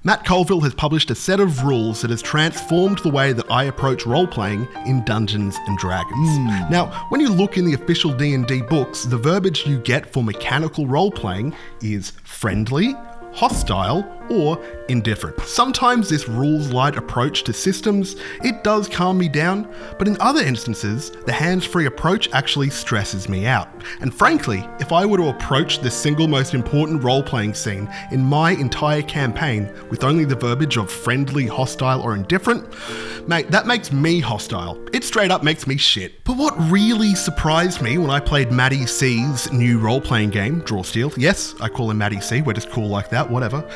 Matt Colville has published a set of rules that has transformed the way that I approach role-playing in Dungeons & Dragons. Now, when you look in the official D&D books, the verbiage you get for mechanical role-playing is friendly, hostile, or indifferent. Sometimes this rules-light approach to systems, it does calm me down, but in other instances, the hands-free approach actually stresses me out. And frankly, if I were to approach the single most important role-playing scene in my entire campaign with only the verbiage of friendly, hostile, or indifferent, mate, that makes me hostile. It straight up makes me shit. But what really surprised me when I played Matty C's new role-playing game, Drawsteel, yes, I call him Matty C, we're just cool like that, whatever.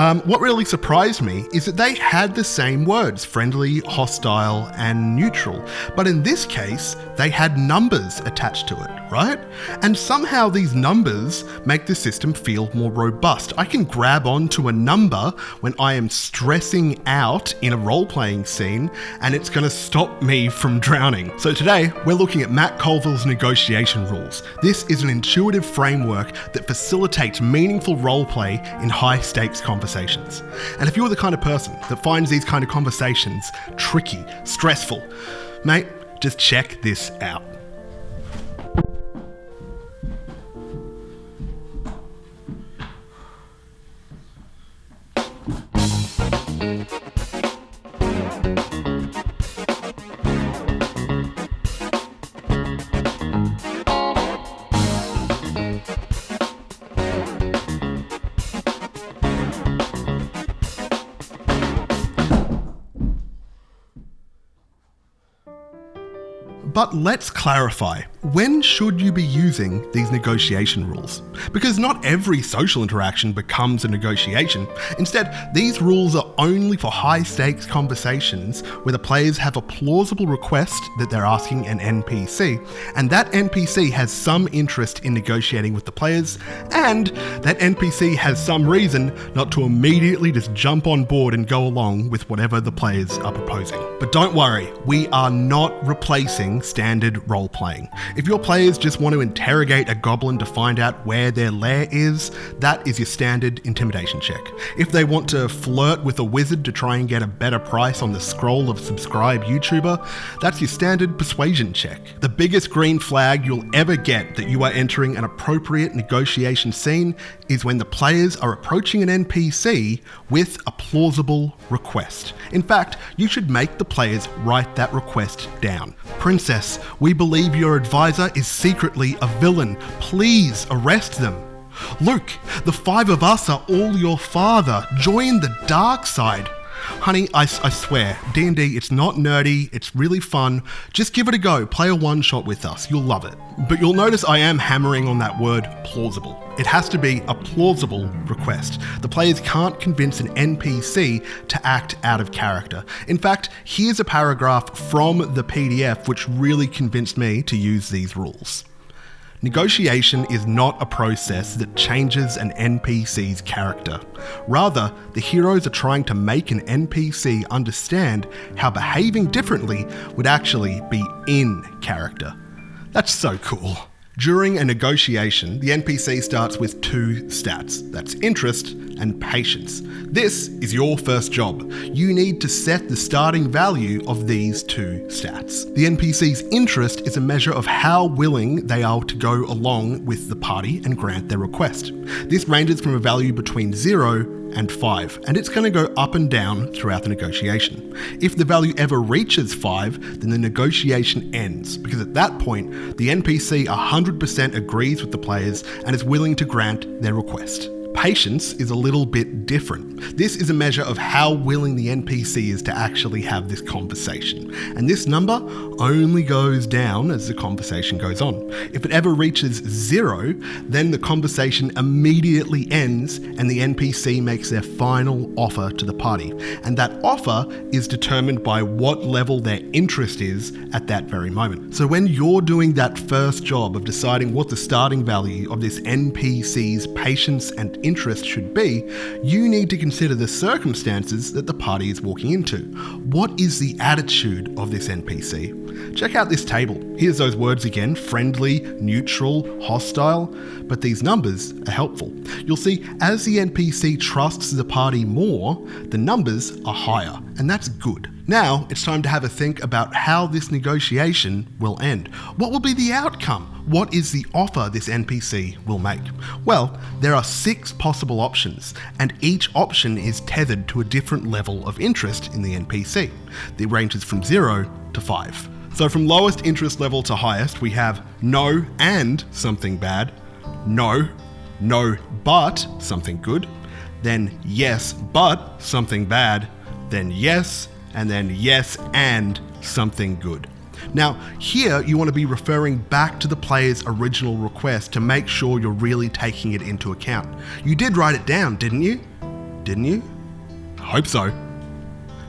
What really surprised me is that they had the same words, friendly, hostile, and neutral. But in this case, they had numbers attached to it, right? And somehow these numbers make the system feel more robust. I can grab onto a number when I am stressing out in a role-playing scene, and it's going to stop me from drowning. So today, we're looking at Matt Colville's negotiation rules. This is an intuitive framework that facilitates meaningful roleplay in high-stakes conversations. And if you're the kind of person that finds these kind of conversations tricky, stressful, mate, just check this out. But let's clarify, when should you be using these negotiation rules? Because not every social interaction becomes a negotiation. Instead, these rules are only for high-stakes conversations where the players have a plausible request that they're asking an NPC, and that NPC has some interest in negotiating with the players, and that NPC has some reason not to immediately just jump on board and go along with whatever the players are proposing. But don't worry, we are not replacing standard role-playing. If your players just want to interrogate a goblin to find out where their lair is, that is your standard intimidation check. If they want to flirt with a wizard to try and get a better price on the scroll of subscribe YouTuber, that's your standard persuasion check. The biggest green flag you'll ever get that you are entering an appropriate negotiation scene is when the players are approaching an NPC with a plausible request. In fact, you should make the players write that request down. Princess, we believe your advisor is secretly a villain. Please arrest them. Luke, the five of us are all your father. Join the dark side. Honey, I swear, D&D, it's not nerdy, it's really fun. Just give it a go, play a one-shot with us, you'll love it. But you'll notice I am hammering on that word plausible. It has to be a plausible request. The players can't convince an NPC to act out of character. In fact, here's a paragraph from the PDF which really convinced me to use these rules. Negotiation is not a process that changes an NPC's character. Rather, the heroes are trying to make an NPC understand how behaving differently would actually be in character. That's so cool. During a negotiation, the NPC starts with two stats. That's interest and patience. This is your first job. You need to set the starting value of these two stats. The NPC's interest is a measure of how willing they are to go along with the party and grant their request. This ranges from a value between 0 and 5, and it's going to go up and down throughout the negotiation. If the value ever reaches 5, then the negotiation ends, because at that point, the NPC 100% agrees with the players and is willing to grant their request. Patience is a little bit different. This is a measure of how willing the NPC is to actually have this conversation. And this number only goes down as the conversation goes on. If it ever reaches 0, then the conversation immediately ends and the NPC makes their final offer to the party. And that offer is determined by what level their interest is at that very moment. So when you're doing that first job of deciding what the starting value of this NPC's patience and interest should be, you need to consider the circumstances that the party is walking into. What is the attitude of this NPC? Check out this table. Here's those words again: friendly, neutral, hostile. But these numbers are helpful. You'll see as the NPC trusts the party more, the numbers are higher, and that's good. Now it's time to have a think about how this negotiation will end. What will be the outcome? What is the offer this NPC will make? Well, there are 6 possible options, and each option is tethered to a different level of interest in the NPC. It ranges from 0 to 5. So from lowest interest level to highest, we have no and something bad, no, no but something good, then yes but something bad, then yes, and then yes and something good. Now, here you want to be referring back to the player's original request to make sure you're really taking it into account. You did write it down, didn't you? Didn't you? I hope so.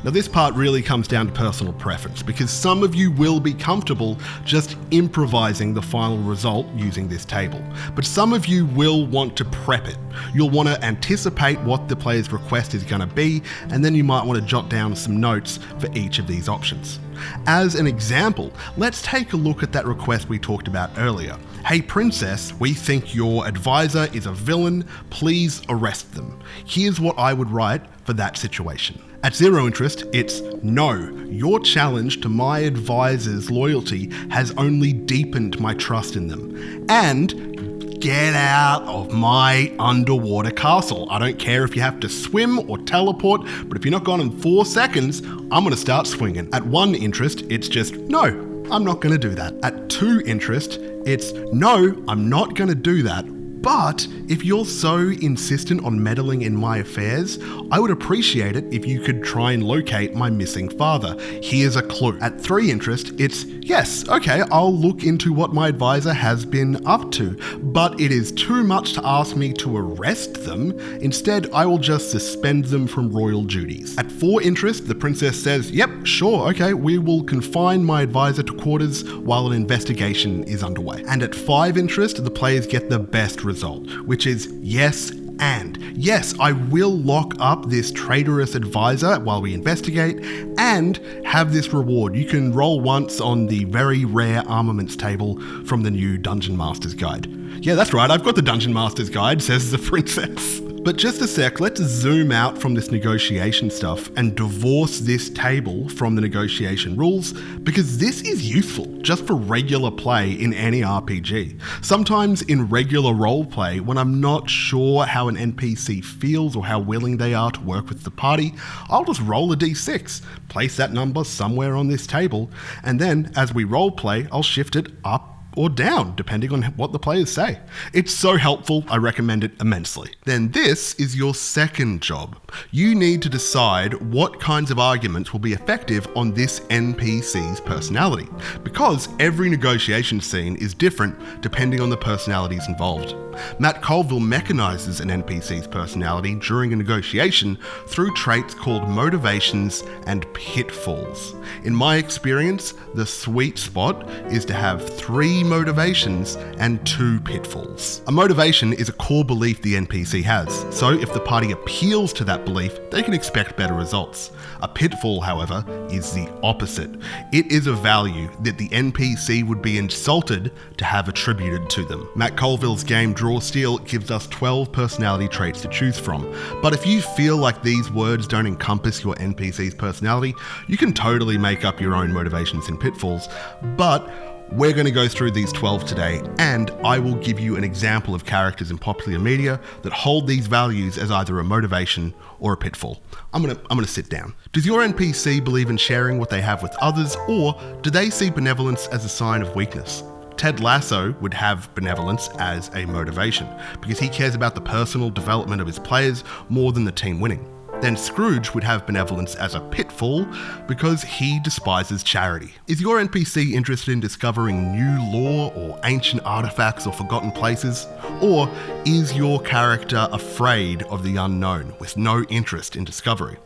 Now this part really comes down to personal preference, because some of you will be comfortable just improvising the final result using this table, but some of you will want to prep it. You'll want to anticipate what the player's request is going to be, and then you might want to jot down some notes for each of these options. As an example, let's take a look at that request we talked about earlier. Hey princess, we think your advisor is a villain, please arrest them. Here's what I would write for that situation. At 0 interest, it's no, your challenge to my advisor's loyalty has only deepened my trust in them. And get out of my underwater castle. I don't care if you have to swim or teleport, but if you're not gone in 4 seconds, I'm going to start swinging. At 1 interest, it's just no, I'm not going to do that. At 2 interest, it's no, I'm not going to do that. But if you're so insistent on meddling in my affairs, I would appreciate it if you could try and locate my missing father. Here's a clue. At 3 interest, it's yes, okay, I'll look into what my advisor has been up to, but it is too much to ask me to arrest them. Instead, I will just suspend them from royal duties. At 4 interest, the princess says, yep, sure, okay, we will confine my advisor to quarters while an investigation is underway. And at 5 interest, the players get the best result, which is yes and. Yes, I will lock up this traitorous advisor while we investigate and have this reward. You can roll once on the very rare armaments table from the new Dungeon Master's Guide. Yeah, that's right, I've got the Dungeon Master's Guide, says the princess. But just a sec, let's zoom out from this negotiation stuff and divorce this table from the negotiation rules, because this is useful just for regular play in any RPG. Sometimes in regular roleplay, when I'm not sure how an NPC feels or how willing they are to work with the party, I'll just roll a d6, place that number somewhere on this table, and then as we roleplay, I'll shift it up or down, depending on what the players say. It's so helpful, I recommend it immensely. Then this is your second job. You need to decide what kinds of arguments will be effective on this NPC's personality, because every negotiation scene is different depending on the personalities involved. Matt Colville mechanizes an NPC's personality during a negotiation through traits called motivations and pitfalls. In my experience, the sweet spot is to have 3 motivations and 2 pitfalls. A motivation is a core belief the NPC has, so if the party appeals to that belief, they can expect better results. A pitfall, however, is the opposite. It is a value that the NPC would be insulted to have attributed to them. Matt Colville's game Draw Steel gives us 12 personality traits to choose from, but if you feel like these words don't encompass your NPC's personality, you can totally make up your own motivations and pitfalls, but we're going to go through these 12 today, and I will give you an example of characters in popular media that hold these values as either a motivation or a pitfall. I'm going to sit down. Does your NPC believe in sharing what they have with others, or do they see benevolence as a sign of weakness? Ted Lasso would have benevolence as a motivation because he cares about the personal development of his players more than the team winning. Then Scrooge would have benevolence as a pitfall because he despises charity. Is your NPC interested in discovering new lore or ancient artifacts or forgotten places? Or is your character afraid of the unknown with no interest in discovery?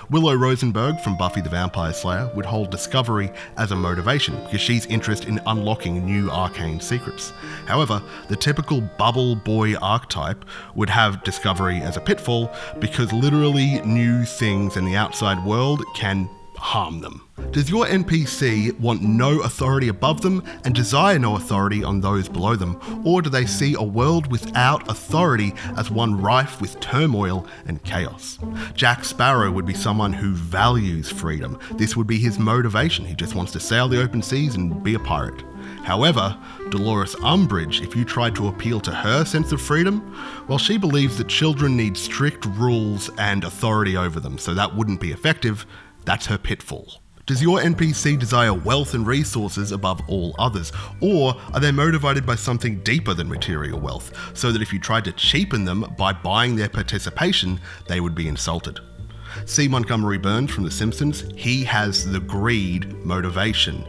Willow Rosenberg from Buffy the Vampire Slayer would hold discovery as a motivation because she's interested in unlocking new arcane secrets. However, the typical bubble boy archetype would have discovery as a pitfall because literally new things in the outside world can harm them. Does your NPC want no authority above them and desire no authority on those below them? Or do they see a world without authority as one rife with turmoil and chaos? Jack Sparrow would be someone who values freedom. This would be his motivation. He just wants to sail the open seas and be a pirate. However, Dolores Umbridge, if you tried to appeal to her sense of freedom, well, she believes that children need strict rules and authority over them, so that wouldn't be effective. That's her pitfall. Does your NPC desire wealth and resources above all others? Or are they motivated by something deeper than material wealth, so that if you tried to cheapen them by buying their participation, they would be insulted? C. Montgomery Burns from The Simpsons, he has the greed motivation.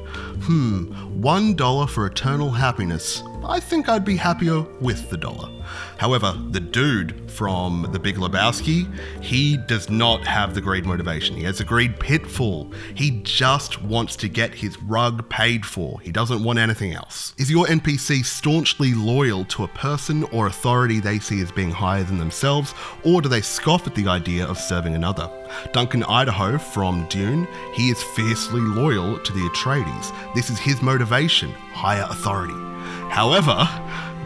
$1 for eternal happiness. I think I'd be happier with the dollar. However, the dude from The Big Lebowski, he does not have the greed motivation. He has a greed pitfall. He just wants to get his rug paid for. He doesn't want anything else. Is your NPC staunchly loyal to a person or authority they see as being higher than themselves, or do they scoff at the idea of serving another? Duncan Idaho from Dune, he is fiercely loyal to the Atreides. This is his motivation, higher authority. However,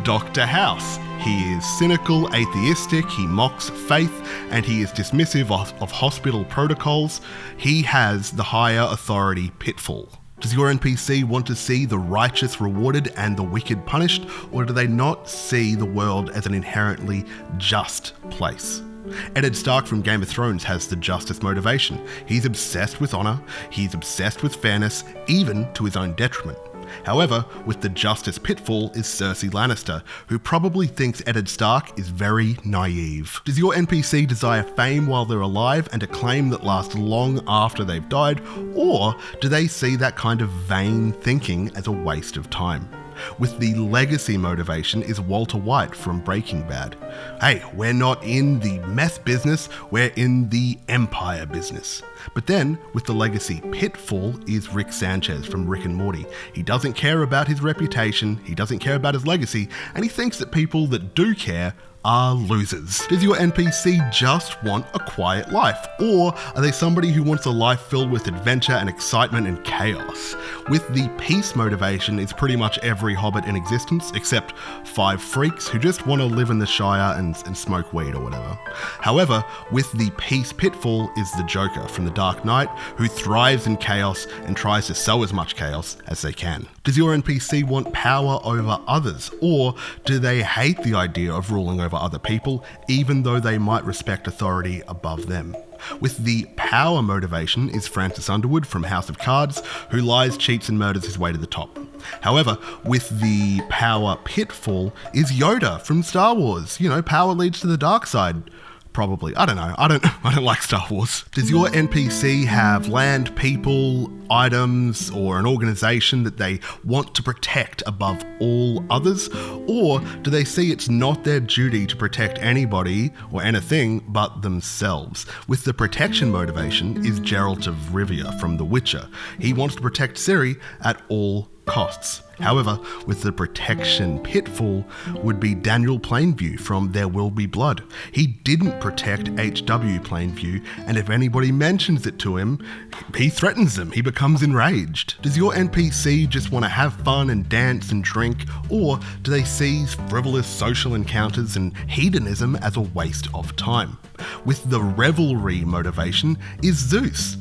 Dr. House, he is cynical, atheistic, he mocks faith, and he is dismissive of hospital protocols. He has the higher authority pitfall. Does your NPC want to see the righteous rewarded and the wicked punished, or do they not see the world as an inherently just place? Eddard Stark from Game of Thrones has the justice motivation. He's obsessed with honour, he's obsessed with fairness, even to his own detriment. However, with the justice pitfall is Cersei Lannister, who probably thinks Eddard Stark is very naive. Does your NPC desire fame while they're alive and acclaim that lasts long after they've died, or do they see that kind of vain thinking as a waste of time? With the legacy motivation is Walter White from Breaking Bad. Hey, we're not in the meth business, we're in the empire business. But then, with the legacy pitfall is Rick Sanchez from Rick and Morty. He doesn't care about his reputation, he doesn't care about his legacy, and he thinks that people that do care are losers. Does your NPC just want a quiet life, or are they somebody who wants a life filled with adventure and excitement and chaos? With the peace motivation is pretty much every hobbit in existence, except 5 freaks who just want to live in the Shire and smoke weed or whatever. However, with the peace pitfall is the Joker from The Dark Knight, who thrives in chaos and tries to sow as much chaos as they can. Does your NPC want power over others, or do they hate the idea of ruling over other people, even though they might respect authority above them? With the power motivation is Francis Underwood from House of Cards, who lies, cheats and murders his way to the top. However, with the power pitfall is Yoda from Star Wars. You know, power leads to the dark side. Probably. I don't know. I don't like Star Wars. Does your NPC have land, people, items, or an organization that they want to protect above all others? Or do they see it's not their duty to protect anybody or anything but themselves? With the protection motivation is Geralt of Rivia from The Witcher. He wants to protect Ciri at all costs. However, with the protection pitfall would be Daniel Plainview from There Will Be Blood. He didn't protect H.W. Plainview, and if anybody mentions it to him, he threatens them. He becomes enraged. Does your NPC just want to have fun and dance and drink, or do they see frivolous social encounters and hedonism as a waste of time? With the revelry motivation is Zeus.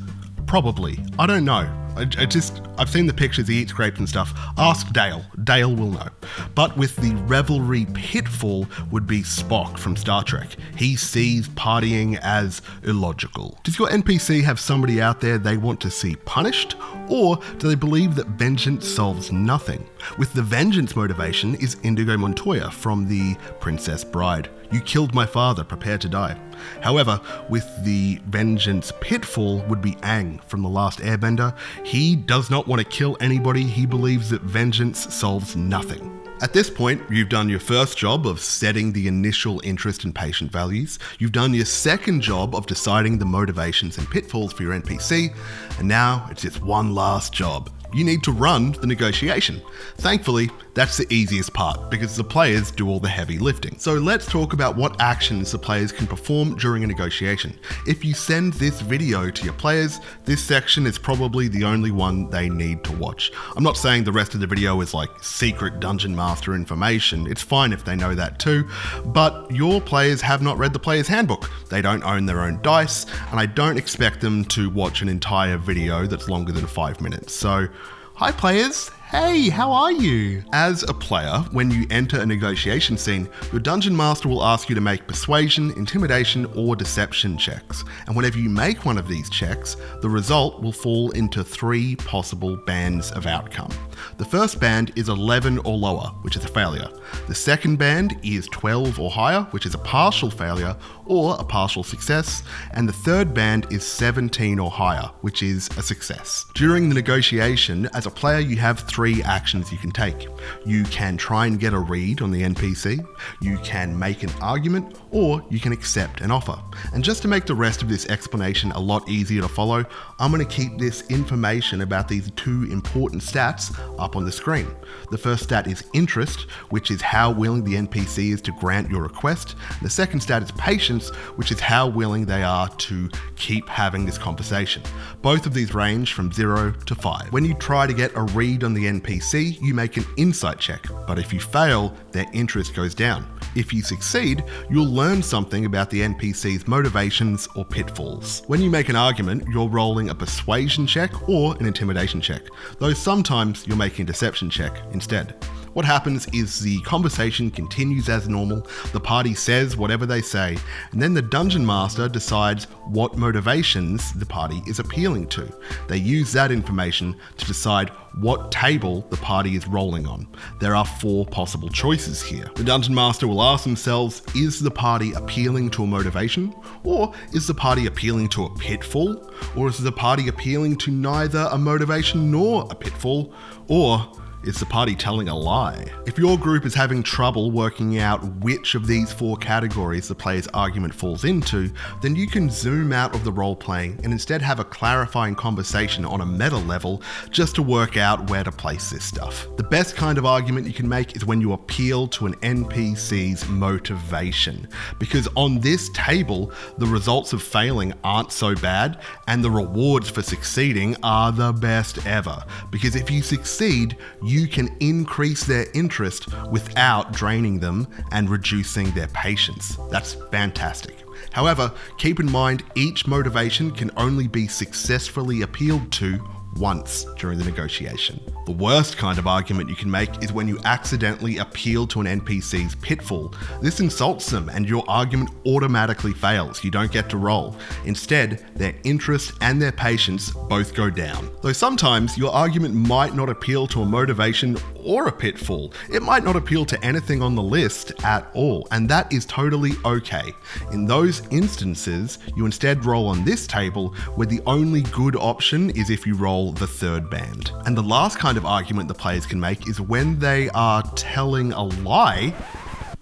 Probably. I don't know. I've seen the pictures, he eats grapes and stuff. Ask Dale. Dale will know. But with the revelry pitfall would be Spock from Star Trek. He sees partying as illogical. Does your NPC have somebody out there they want to see punished? Or do they believe that vengeance solves nothing? With the vengeance motivation is Indigo Montoya from The Princess Bride. You killed my father, prepare to die. However, with the vengeance pitfall would be Aang from The Last Airbender. He does not want to kill anybody. He believes that vengeance solves nothing. At this point, you've done your first job of setting the initial interest and patient values, you've done your second job of deciding the motivations and pitfalls for your NPC, and now it's just one last job. You need to run the negotiation. Thankfully, that's the easiest part because the players do all the heavy lifting. So let's talk about what actions the players can perform during a negotiation. If you send this video to your players, this section is probably the only one they need to watch. I'm not saying the rest of the video is like secret dungeon master information. It's fine if they know that too, but your players have not read the player's handbook. They don't own their own dice, and I don't expect them to watch an entire video that's longer than 5 minutes. So, hi players, hey, how are you? As a player, when you enter a negotiation scene, your dungeon master will ask you to make persuasion, intimidation, or deception checks. And whenever you make one of these checks, the result will fall into 3 possible bands of outcome. The first band is 11 or lower, which is a failure. The second band is 12 or higher, which is a partial failure or a partial success. And the third band is 17 or higher, which is a success. During the negotiation, as a player, you have 3 actions you can take. You can try and get a read on the NPC, you can make an argument, or you can accept an offer. And just to make the rest of this explanation a lot easier to follow, I'm going to keep this information about these 2 important stats up on the screen. The first stat is interest, which is how willing the NPC is to grant your request. The second stat is patience, which is how willing they are to keep having this conversation. Both of these range from 0 to 5. When you try to get a read on the NPC, you make an insight check, but if you fail, their interest goes down. If you succeed, you'll learn something about the NPC's motivations or pitfalls. When you make an argument, you're rolling a persuasion check or an intimidation check, though sometimes you're making a deception check instead. What happens is the conversation continues as normal, the party says whatever they say, and then the dungeon master decides what motivations the party is appealing to. They use that information to decide what table the party is rolling on. There are 4 possible choices here. The dungeon master will ask themselves, is the party appealing to a motivation? Or is the party appealing to a pitfall? Or is the party appealing to neither a motivation nor a pitfall? Or is the party telling a lie? If your group is having trouble working out which of these 4 categories the player's argument falls into, then you can zoom out of the role-playing and instead have a clarifying conversation on a meta level just to work out where to place this stuff. The best kind of argument you can make is when you appeal to an NPC's motivation, because on this table, the results of failing aren't so bad and the rewards for succeeding are the best ever. Because if you succeed, you can increase their interest without draining them and reducing their patience. That's fantastic. However, keep in mind each motivation can only be successfully appealed to once during the negotiation. The worst kind of argument you can make is when you accidentally appeal to an NPC's pitfall. This insults them and your argument automatically fails. You don't get to roll. Instead, their interest and their patience both go down. Though sometimes your argument might not appeal to a motivation or a pitfall. It might not appeal to anything on the list at all, and that is totally okay. In those instances, you instead roll on this table where the only good option is if you roll the third band. And the last kind of argument the players can make is when they are telling a lie.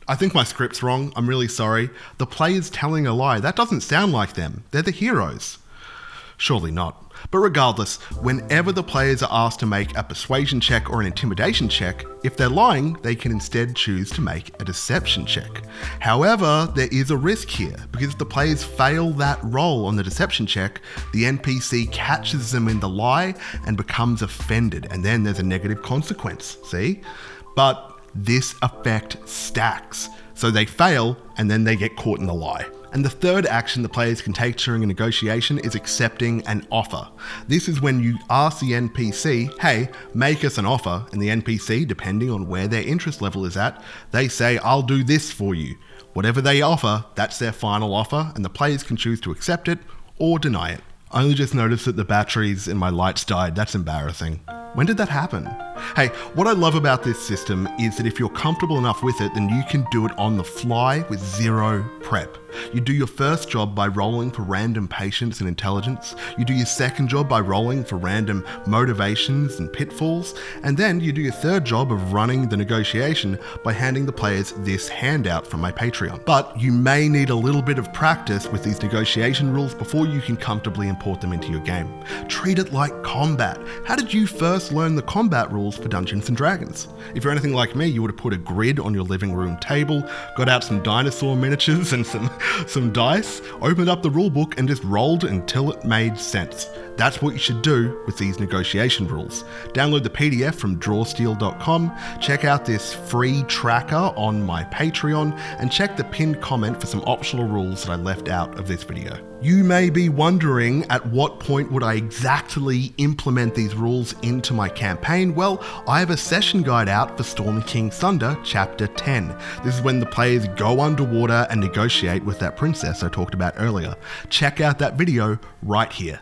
I think my script's wrong, I'm really sorry. The players telling a lie, that doesn't sound like them. They're the heroes. Surely not. But regardless, whenever the players are asked to make a persuasion check or an intimidation check, if they're lying, they can instead choose to make a deception check. However, there is a risk here, because if the players fail that roll on the deception check, the NPC catches them in the lie and becomes offended, and then there's a negative consequence, see? But this effect stacks. So they fail, and then they get caught in the lie. And the third action the players can take during a negotiation is accepting an offer. This is when you ask the NPC, hey, make us an offer, and the NPC, depending on where their interest level is at, they say, I'll do this for you. Whatever they offer, that's their final offer, and the players can choose to accept it or deny it. I only just noticed that the batteries in my lights died. That's embarrassing. When did that happen? Hey, what I love about this system is that if you're comfortable enough with it, then you can do it on the fly with zero prep. You do your first job by rolling for random patience and intelligence. You do your second job by rolling for random motivations and pitfalls. And then you do your third job of running the negotiation by handing the players this handout from my Patreon. But you may need a little bit of practice with these negotiation rules before you can comfortably import them into your game. Treat it like combat. How did you first learn the combat rules for Dungeons & Dragons? If you're anything like me, you would have put a grid on your living room table, got out some dinosaur miniatures and some dice, opened up the rulebook and just rolled until it made sense. That's what you should do with these negotiation rules. Download the PDF from drawsteel.com, check out this free tracker on my Patreon, and check the pinned comment for some optional rules that I left out of this video. You may be wondering at what point would I exactly implement these rules into my campaign. Well, I have a session guide out for Storm King Thunder Chapter 10. This is when the players go underwater and negotiate with that princess I talked about earlier. Check out that video right here.